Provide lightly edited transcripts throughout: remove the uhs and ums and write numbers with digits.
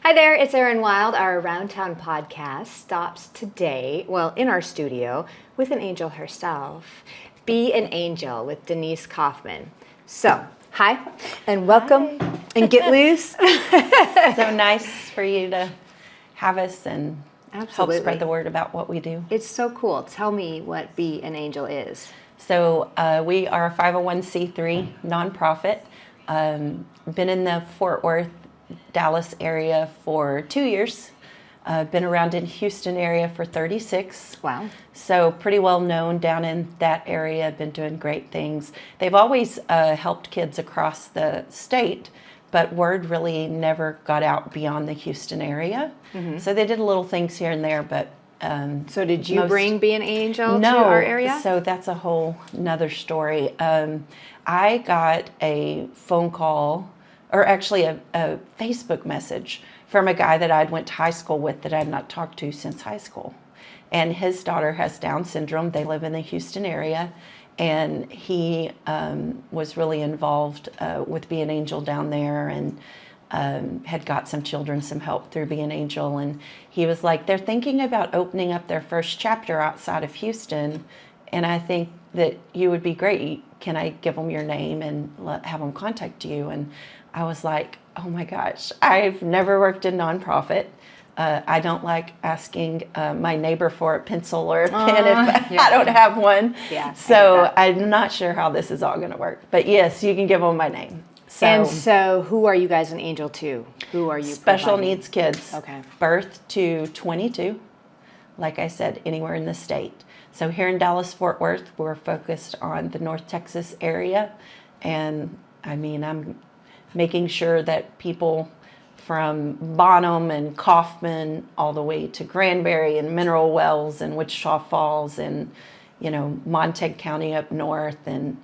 Hi there, it's Erin Wilde. Our Around Town podcast stops today, in our studio, with an angel herself. Be an Angel with Denise Coffman. So, hi, and welcome, and get loose. So nice for you to have us and Absolutely. help spread the word about what we do. It's so cool. Tell me what Be an Angel is. So we are a 501c3 nonprofit. Been in the Fort Worth, Dallas area for 2 years. Been around in Houston area for 36. Wow. So pretty well known down in that area. Been doing great things. They've always helped kids across the state, but word really never got out beyond the Houston area. Mm-hmm. So they did little things here and there, but so did you bring Be an Angel to our area? So that's a whole nother story. I got a phone call, or actually a Facebook message from a guy that I'd went to high school with that I'd not talked to since high school. And his daughter has Down syndrome. They live in the Houston area. And he was really involved with Be an Angel down there, and had got some children some help through Be an Angel. And he was like, they're thinking about opening up their first chapter outside of Houston, and I think that you would be great. Can I give them your name and have them contact you? And I was like, oh my gosh, I've never worked in nonprofit. I don't like asking my neighbor for a pencil or a pen if I don't have one. Yeah, so I'm not sure how this is all going to work. But yes, you can give them my name. So who are you guys an angel to? Who are you Special providing? needs kids. Okay. Birth to 22. Like I said, anywhere in the state. So here in Dallas-Fort Worth, we're focused on the North Texas area. And I mean, I'm making sure that people from Bonham and Kaufman all the way to Granbury and Mineral Wells and Wichita Falls and, Montague County up north and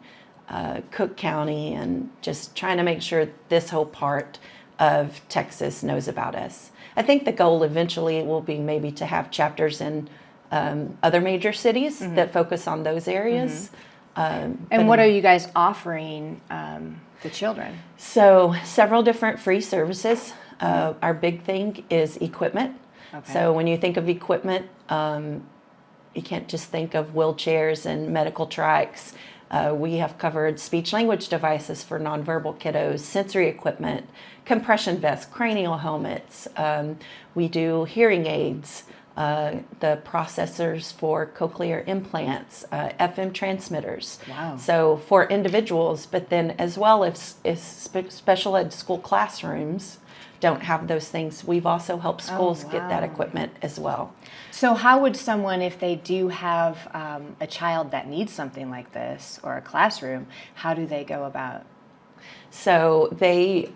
Cook County, and just trying to make sure this whole part of Texas knows about us. I think the goal eventually will be maybe to have chapters in other major cities that focus on those areas. And what are you guys offering the children? So several different free services. Our big thing is equipment. Okay. So when you think of equipment, you can't just think of wheelchairs and medical trikes. We have covered speech language devices for nonverbal kiddos, sensory equipment, compression vests, cranial helmets. We do hearing aids, the processors for cochlear implants, FM transmitters. Wow. So for individuals, but then as well if special ed school classrooms don't have those things, we've also helped schools get that equipment as well. So how would someone, if they do have a child that needs something like this, or a classroom, how do they go about? So they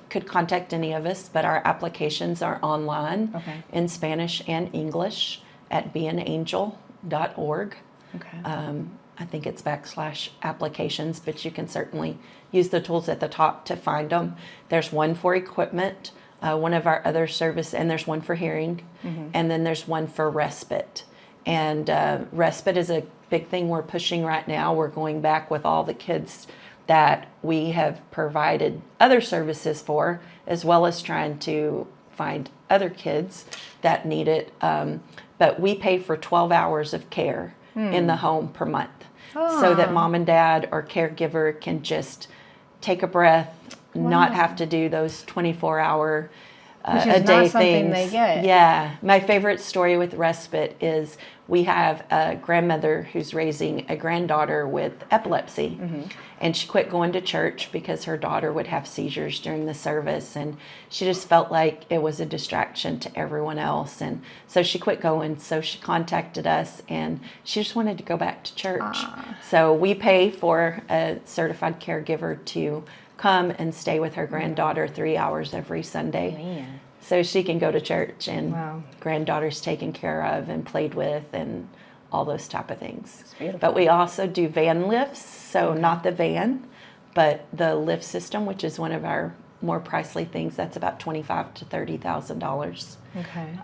could contact any of us, but our applications are online in Spanish and English at beanangel.org. Okay. I think it's /applications, but you can certainly use the tools at the top to find them. There's one for equipment, one of our other service, and there's one for hearing, and then there's one for respite. And respite is a big thing we're pushing right now. We're going back with all the kids that we have provided other services for, as well as trying to find other kids that need it. But we pay for 12 hours of care in the home per month, so that mom and dad or caregiver can just take a breath, not have to do those 24-hour a day things. They get. Yeah. My favorite story with respite is we have a grandmother who's raising a granddaughter with epilepsy. And she quit going to church because her daughter would have seizures during the service, and she just felt like it was a distraction to everyone else, and so she quit going. So she contacted us, and she just wanted to go back to church. So we pay for a certified caregiver to come and stay with her granddaughter 3 hours every Sunday. Man. So she can go to church, and granddaughter's taken care of and played with and all those type of things. But we also do van lifts, so not the van, but the lift system, which is one of our more pricey things. That's about $25,000 to $30,000. Okay.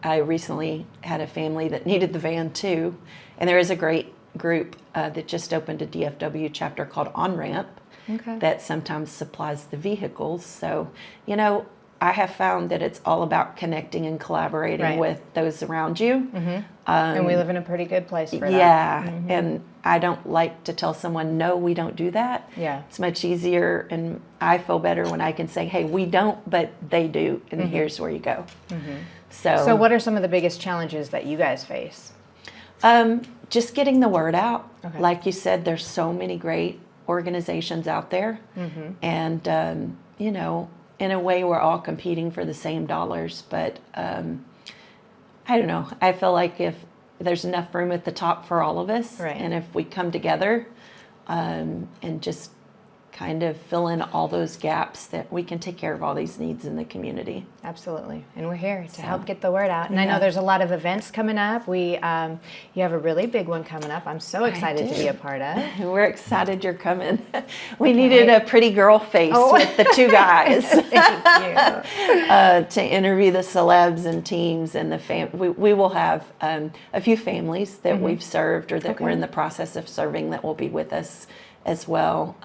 I recently had a family that needed the van too, and there is a great group that just opened a DFW chapter called On Ramp that sometimes supplies the vehicles. So, I have found that it's all about connecting and collaborating with those around you. And we live in a pretty good place for that. Yeah, and I don't like to tell someone, no, we don't do that. Yeah. It's much easier, and I feel better when I can say, hey, we don't, but they do, and here's where you go. So what are some of the biggest challenges that you guys face? Just getting the word out. Okay. Like you said, there's so many great organizations out there, and you know, in a way, we're all competing for the same dollars, but I don't know. I feel like if there's enough room at the top for all of us, and if we come together and just kind of fill in all those gaps, that we can take care of all these needs in the community. Absolutely. And we're here to help get the word out. And I know there's a lot of events coming up. You have a really big one coming up. I'm so excited to be a part of. We're excited you're coming. We needed a pretty girl face with the two guys. Thank you. To interview the celebs and teams and the we will have a few families that we've served or that we're in the process of serving that will be with us as well.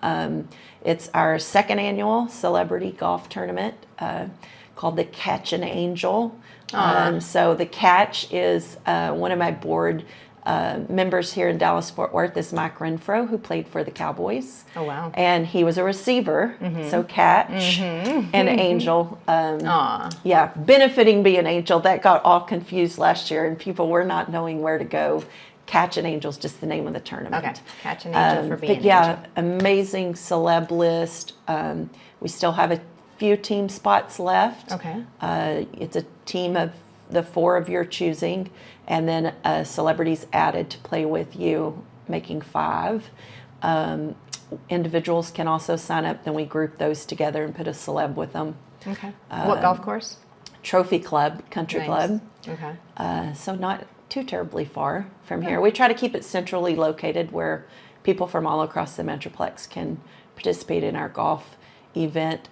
It's our second annual celebrity golf tournament called the Catch an Angel. So the Catch is one of my board members here in Dallas-Fort Worth is Mike Renfro, who played for the Cowboys. Oh, wow. And he was a receiver, so Catch and Angel. Yeah, benefiting being Angel. That got all confused last year, and people were not knowing where to go. Catch an Angel is just the name of the tournament. Okay, Catch an Angel for being but yeah, amazing celeb list. We still have a few team spots left. Okay. It's a team of the 4 of your choosing, and then celebrities added to play with you, making 5. Individuals can also sign up, then we group those together and put a celeb with them. Okay. What golf course? Trophy Club, Country Club. Okay. So not too terribly far from here. We try to keep it centrally located where people from all across the Metroplex can participate in our golf event.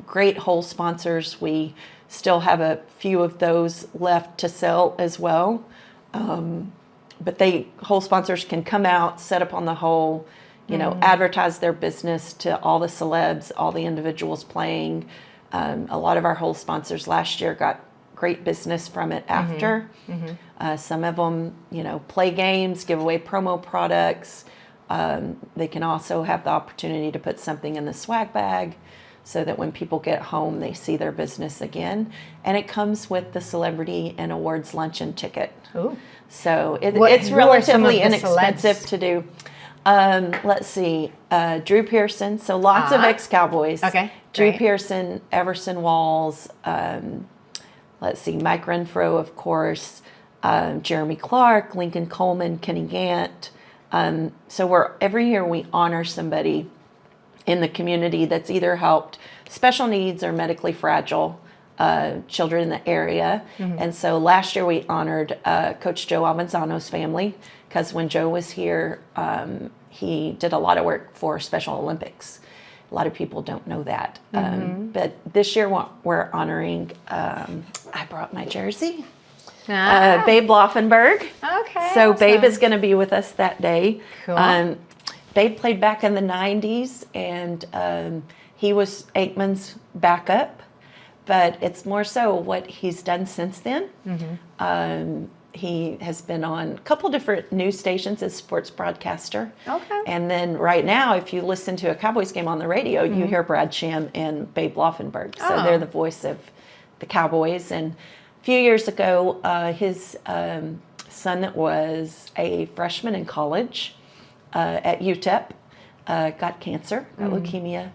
Great hole sponsors. We still have a few of those left to sell as well. But hole sponsors can come out, set up on the hole, you know, advertise their business to all the celebs, all the individuals playing. A lot of our hole sponsors last year got great business from it after. Some of them, you know, play games, give away promo products. They can also have the opportunity to put something in the swag bag so that when people get home, they see their business again. And it comes with the celebrity and awards luncheon ticket. Ooh. So it's relatively inexpensive celebs? to do. Let's see, Drew Pearson. So lots of ex-Cowboys. Okay. Drew Great. Pearson, Everson Walls. Let's see, Mike Renfro, of course, Jeremy Clark, Lincoln Coleman, Kenny Gant. So every year we honor somebody in the community that's either helped special needs or medically fragile children in the area. And so last year we honored Coach Joe Alvanzano's family because when Joe was here, he did a lot of work for Special Olympics. A lot of people don't know that. But this year we're honoring, I brought my jersey, Babe Laufenberg. Okay. So Babe is going to be with us that day. Cool. Babe played back in the 90s, and he was Aikman's backup. But it's more so what he's done since then. He has been on a couple different news stations as sports broadcaster. Okay. And then right now, if you listen to a Cowboys game on the radio, you hear Brad Sham and Babe Laufenberg. So they're the voice of the Cowboys. And a few years ago, his son was a freshman in college at UTEP, got cancer, got leukemia,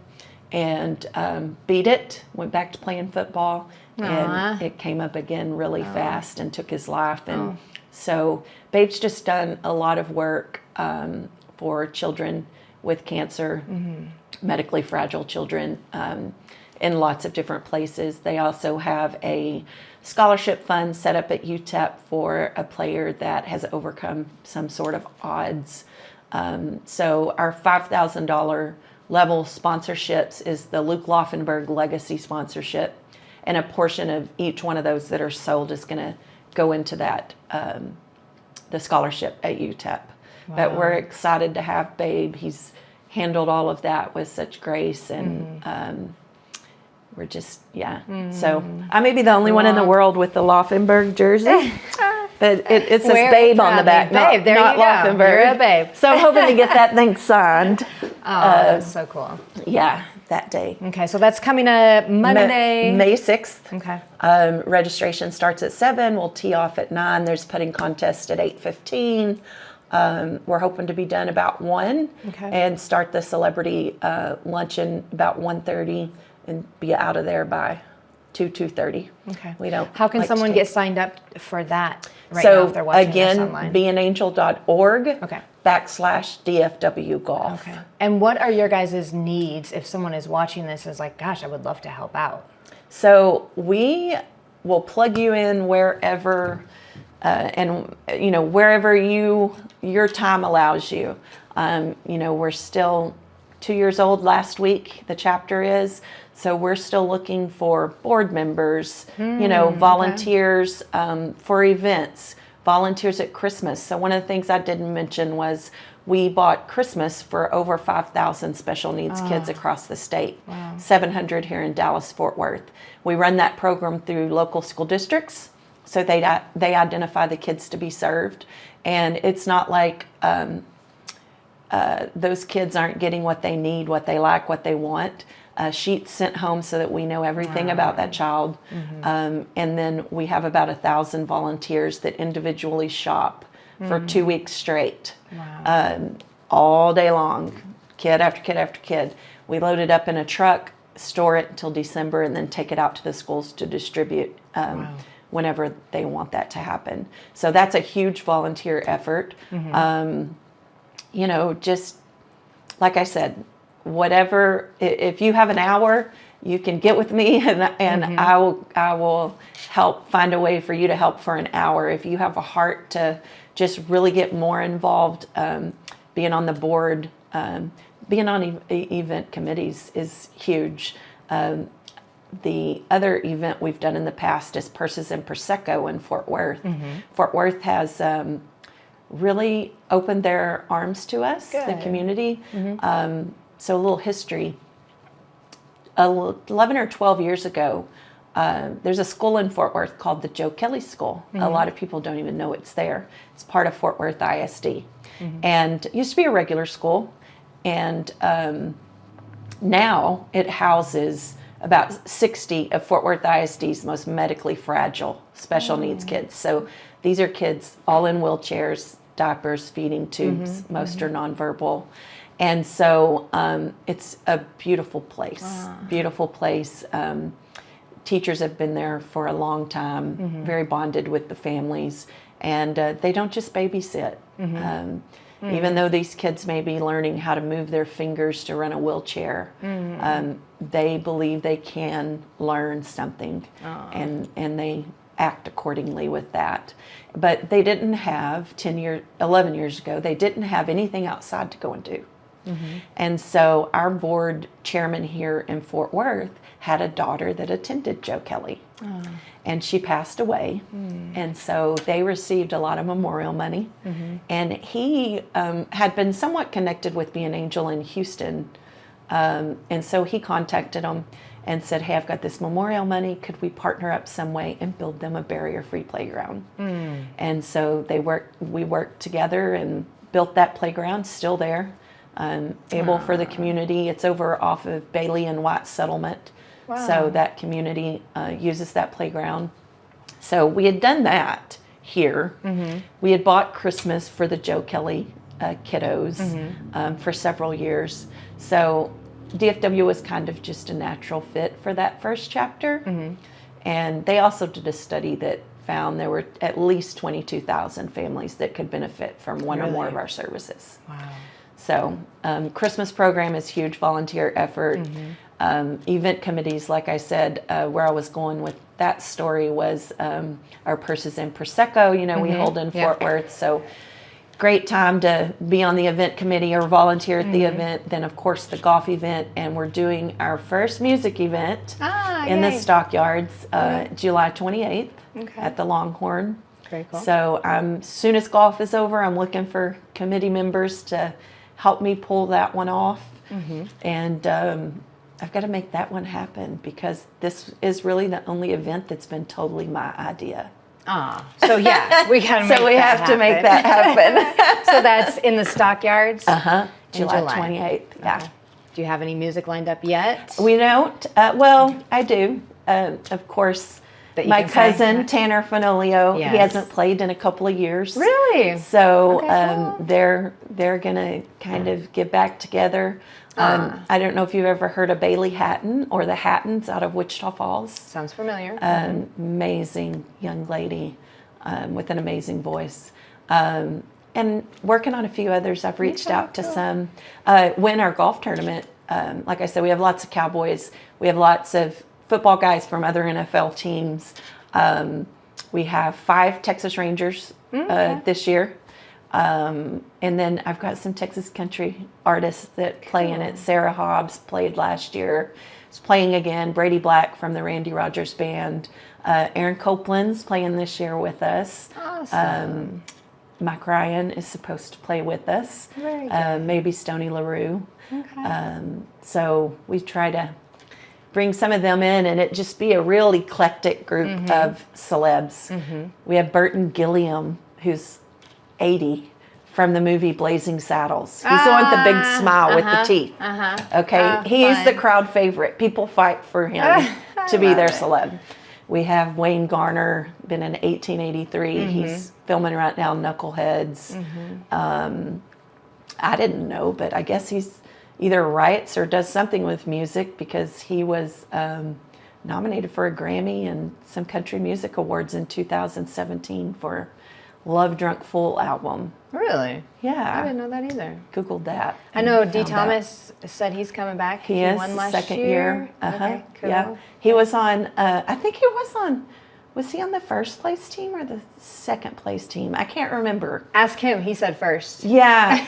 and beat it, went back to playing football. And it came up again really fast and took his life. And so Babe's just done a lot of work for children with cancer, medically fragile children in lots of different places. They also have a scholarship fund set up at UTEP for a player that has overcome some sort of odds. So our $5,000 level sponsorships is the Luke Laufenberg Legacy Sponsorship. And a portion of each one of those that are sold is going to go into that, the scholarship at UTEP. Wow. But we're excited to have Babe. He's handled all of that with such grace and we're just, So I may be the only one in the world with the Laufenberg jersey. But it says babe on the back, babe, there not you go. Laufenberg. You're a babe. So I'm hoping to get that thing signed. That's so cool. Yeah, that day. Okay, so that's coming up Monday. May 6th. Okay. Registration starts at 7. We'll tee off at 9. There's putting contest at 8:15. We're hoping to be done about 1 and start the celebrity luncheon about 1:30 and be out of there by 2:30. Okay. We don't. How can like someone get signed up for that right now so if they're watching again, this online? beanangel.org Okay. /DFW golf. Okay. And what are your guys' needs if someone is watching this and is like, gosh, I would love to help out? So we will plug you in wherever, and wherever your time allows you. We're still 2 years old last week, the chapter is. So we're still looking for board members, volunteers for events, volunteers at Christmas. So one of the things I didn't mention was we bought Christmas for over 5,000 special needs kids across the state, 700 here in Dallas-Fort Worth. We run that program through local school districts. So they identify the kids to be served. And it's not like those kids aren't getting what they need, what they like, what they want. Sheets sent home so that we know everything about that child. And then we have about 1,000 volunteers that individually shop for 2 weeks straight, all day long, kid after kid after kid. We load it up in a truck, store it until December, and then take it out to the schools to distribute whenever they want that to happen. So that's a huge volunteer effort. Just like I said, whatever, if you have an hour, you can get with me and I will help find a way for you to help for an hour. If you have a heart to just really get more involved, being on the board, being on event committees is huge. The other event we've done in the past is Purses and Prosecco in Fort Worth. Fort Worth has really opened their arms to us, the community. So a little history. 11 or 12 years ago, there's a school in Fort Worth called the Joe Kelly School. A lot of people don't even know it's there. It's part of Fort Worth ISD. And it used to be a regular school. And now it houses about 60 of Fort Worth ISD's most medically fragile special needs kids. So these are kids all in wheelchairs, diapers, feeding tubes, most are nonverbal. And so it's a beautiful place, beautiful place. Teachers have been there for a long time, very bonded with the families, and they don't just babysit. Even though these kids may be learning how to move their fingers to run a wheelchair, they believe they can learn something, and they act accordingly with that. But they didn't have 11 years ago, they didn't have anything outside to go and do. And so our board chairman here in Fort Worth had a daughter that attended Joe Kelly, and she passed away. And so they received a lot of memorial money. And he had been somewhat connected with Be an Angel in Houston. And so he contacted them and said, hey, I've got this memorial money. Could we partner up some way and build them a barrier-free playground? And so we worked together and built that playground, still there. Able for the community. It's over off of Bailey and White Settlement. So that community uses that playground. So we had done that here. We had bought Christmas for the Joe Kelly kiddos for several years. So DFW was kind of just a natural fit for that first chapter. And they also did a study that found there were at least 22,000 families that could benefit from one or more of our services. So Christmas program is huge volunteer effort. Event committees, like I said, where I was going with that story was our Purses and Prosecco, we hold in Fort Worth. So great time to be on the event committee or volunteer at the event. Then, of course, the golf event. And we're doing our first music event in the Stockyards July 28th at the Longhorn. Very cool. So as soon as golf is over, I'm looking for committee members to help me pull that one off. And I've got to make that one happen because this is really the only event that's been totally my idea. So yeah, we got to make So we that have to make that happen. So that's in the stockyards? July 28th. Yeah. Okay. Do you have any music lined up yet? We don't. Well, I do. Of course, That you my can cousin, sing? Tanner Fanolio, Yes. he hasn't played in a couple of years. Really? So Okay, cool. they're going to kind of get back together. I don't know if you've ever heard of Bailey Hatton or the Hattons out of Wichita Falls. Sounds familiar. Amazing young lady with an amazing voice. And working on a few others. I've reached out to some. Win our golf tournament. Like I said, we have lots of Cowboys. We have lots of football guys from other NFL teams. We have 5 Texas Rangers this year. And then I've got some Texas country artists that play in it. Sarah Hobbs played last year. Is playing again. Brady Black from the Randy Rogers Band. Aaron Copeland's playing this year with us. Awesome. Mike Ryan is supposed to play with us. Very good. Maybe Stoney LaRue. Okay. So we try to bring some of them in and it just be a real eclectic group of celebs. We have Burton Gilliam, who's 80 from the movie Blazing Saddles. He's the one with the big smile with the teeth. Okay, he's the crowd favorite. People fight for him to be their celeb. We have Wayne Garner, been in 1883. He's filming right now, Knuckleheads. I didn't know, but I guess he's either writes or does something with music because he was nominated for a Grammy and some country music awards in 2017 for Love Drunk Fool album. Really? Yeah. I didn't know that either. Googled that. I know and D. found Thomas said he's coming back. He is, won last second year. year. Okay, cool. Yeah. He was on, I think he was he on the first place team or the second place team? I can't remember. Ask him. He said first. Yeah.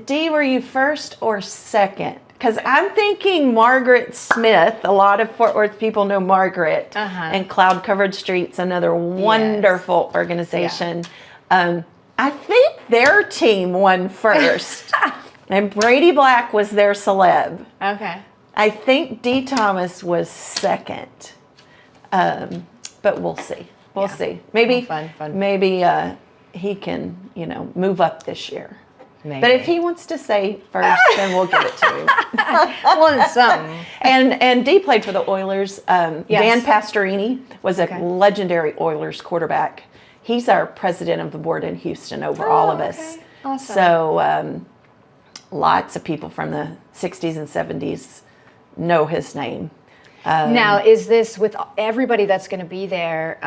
D, were you first or second? Because I'm thinking Margaret Smith. A lot of Fort Worth people know Margaret. And Cloud Covered Streets, another wonderful organization. I think their team won first. And Brady Black was their celeb. Okay. I think D. Thomas was second. But we'll see. We'll see. Maybe fun. Maybe he can, move up this year. Maybe. But if he wants to say first, then we'll give it to him. Well, it's something. And Dee played for the Oilers. Dan Pastorini was a legendary Oilers quarterback. He's our president of the board in Houston over all of us. Awesome. So lots of people from the 60s and 70s know his name. Now, is this with everybody that's going to be there?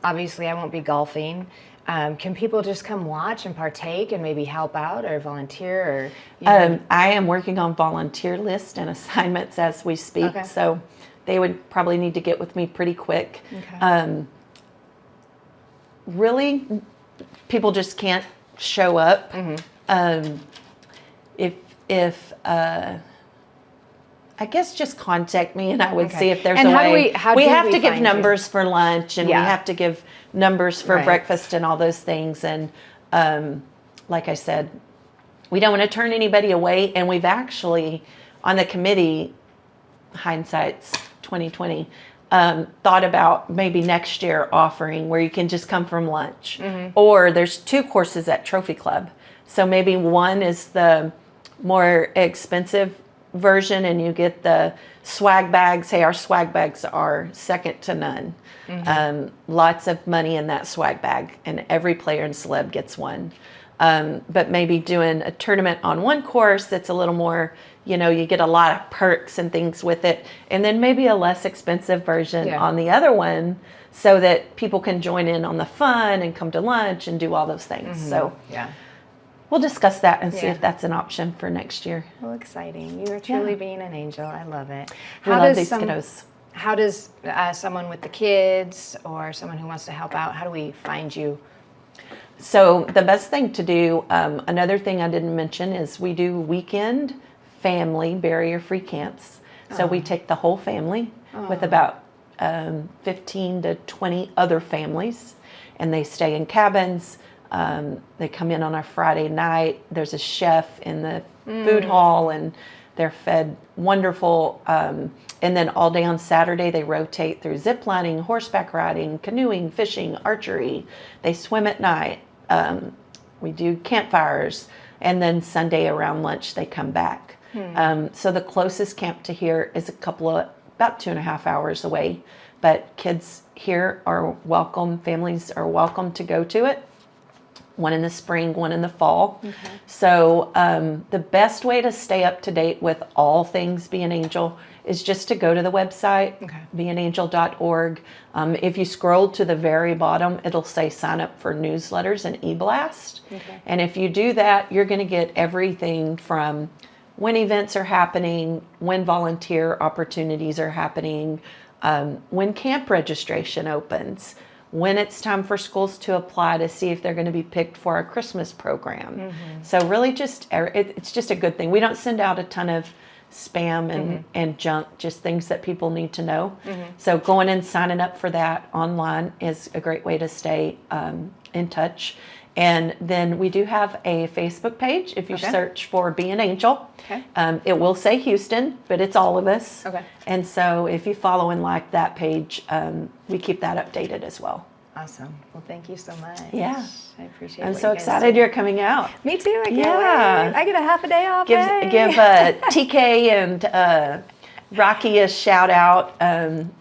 Obviously, I won't be golfing. Can people just come watch and partake and maybe help out or volunteer? Or I am working on volunteer list and assignments as we speak, so they would probably need to get with me pretty quick. Okay. Really, people just can't show up. If I guess just contact me and I would see if there's a way. We have to give numbers for lunch and we have to give numbers for breakfast and all those things. And like I said, we don't want to turn anybody away. And we've actually, on the committee, hindsight's 2020, thought about maybe next year offering where you can just come from lunch. Or there's 2 courses at Trophy Club. So maybe one is the more expensive version and you get the swag bags. Hey, our swag bags are second to none. Lots of money in that swag bag and every player and celeb gets one. But maybe doing a tournament on one course that's a little more, you get a lot of perks and things with it. And then maybe a less expensive version on the other one so that people can join in on the fun and come to lunch and do all those things. So we'll discuss that and see if that's an option for next year. Well, exciting. You are truly being an angel. I love it. We love these kiddos. How does someone with the kids or someone who wants to help out, how do we find you? So the best thing to do, another thing I didn't mention is we do weekend family barrier-free camps. So we take the whole family with about 15 to 20 other families, and they stay in cabins. They come in on a Friday night. There's a chef in the food hall, and They're fed wonderful. And then all day on Saturday, they rotate through zip lining, horseback riding, canoeing, fishing, archery. They swim at night. We do campfires. And then Sunday around lunch, they come back. So the closest camp to here is about 2.5 hours away. But kids here are welcome. Families are welcome to go to it. One in the spring, one in the fall. Okay. So the best way to stay up to date with all things Be an Angel is just to go to the website, beanangel.org. If you scroll to the very bottom, it'll say sign up for newsletters and e-blast. Okay. And if you do that, you're going to get everything from when events are happening, when volunteer opportunities are happening, when camp registration opens, when it's time for schools to apply to see if they're going to be picked for our Christmas program. So really it's just a good thing. We don't send out a ton of spam and junk, just things that people need to know. So going and signing up for that online is a great way to stay in touch. And then we do have a Facebook page. If you search for Be an Angel, it will say Houston, but it's all of us. And so if you follow and like that page, we keep that updated as well. Awesome. Well, thank you so much. Yeah. I appreciate it. I'm so excited you're coming out. Me too. I can't wait. I get a half a day off. Give TK and Rocky a shout out.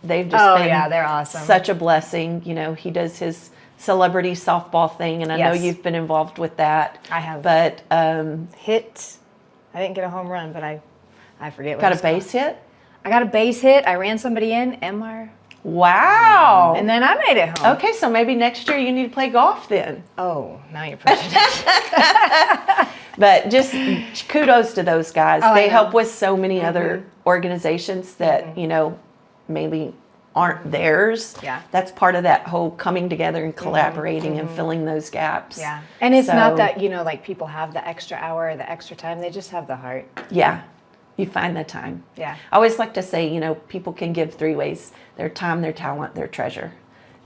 They've just been they're awesome. Such a blessing. You know, he does his celebrity softball thing, and I know you've been involved with that. I have. But I didn't get a home run, but I forget what got a base hit? I got a base hit. I ran somebody in, MR. Wow. And then I made it home. Okay, so maybe next year you need to play golf then. Oh, now you're pushing it. But just kudos to those guys. They help with so many other organizations that, you know, maybe aren't theirs. Yeah. That's part of that whole coming together and collaborating and filling those gaps. Yeah. And it's not that, you know, like people have the extra hour or the extra time. They just have the heart. Yeah. You find the time. Yeah. I always like to say, you know, people can give 3 ways: their time, their talent, their treasure.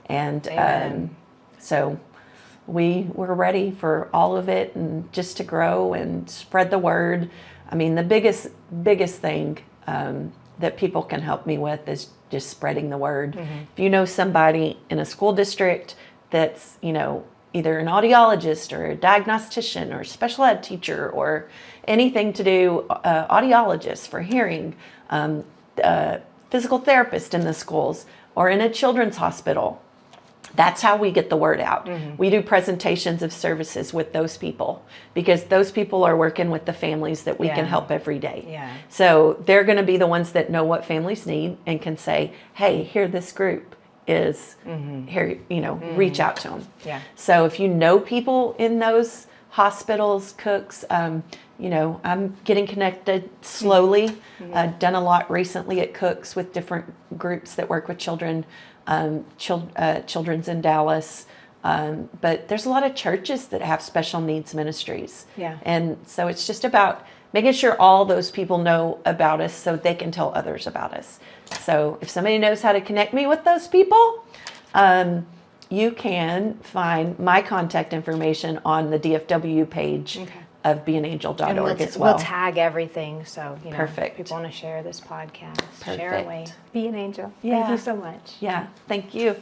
And so we're ready for all of it and just to grow and spread the word. I mean, the biggest thing that people can help me with is just spreading the word. If you know somebody in a school district that's, you know, either an audiologist or a diagnostician or special ed teacher or anything to do, audiologist for hearing, physical therapist in the schools or in a children's hospital. That's how we get the word out. We do presentations of services with those people because those people are working with the families that we can help every day. Yeah. So they're going to be the ones that know what families need and can say, hey, here this group is, here, you know, reach out to them. Yeah. So if you know people in those hospitals, cooks, you know, I'm getting connected slowly. I've done a lot recently at Cooks with different groups that work with children, Children's in Dallas. But there's a lot of churches that have special needs ministries. Yeah. And so it's just about making sure all those people know about us so they can tell others about us. So if somebody knows how to connect me with those people, you can find my contact information on the DFW page of beanangel.org as well. We'll tag everything so, you know, Perfect. people want to share this podcast. Perfect. Share away. Be an angel. Yeah. Thank you so much. Yeah, thank you.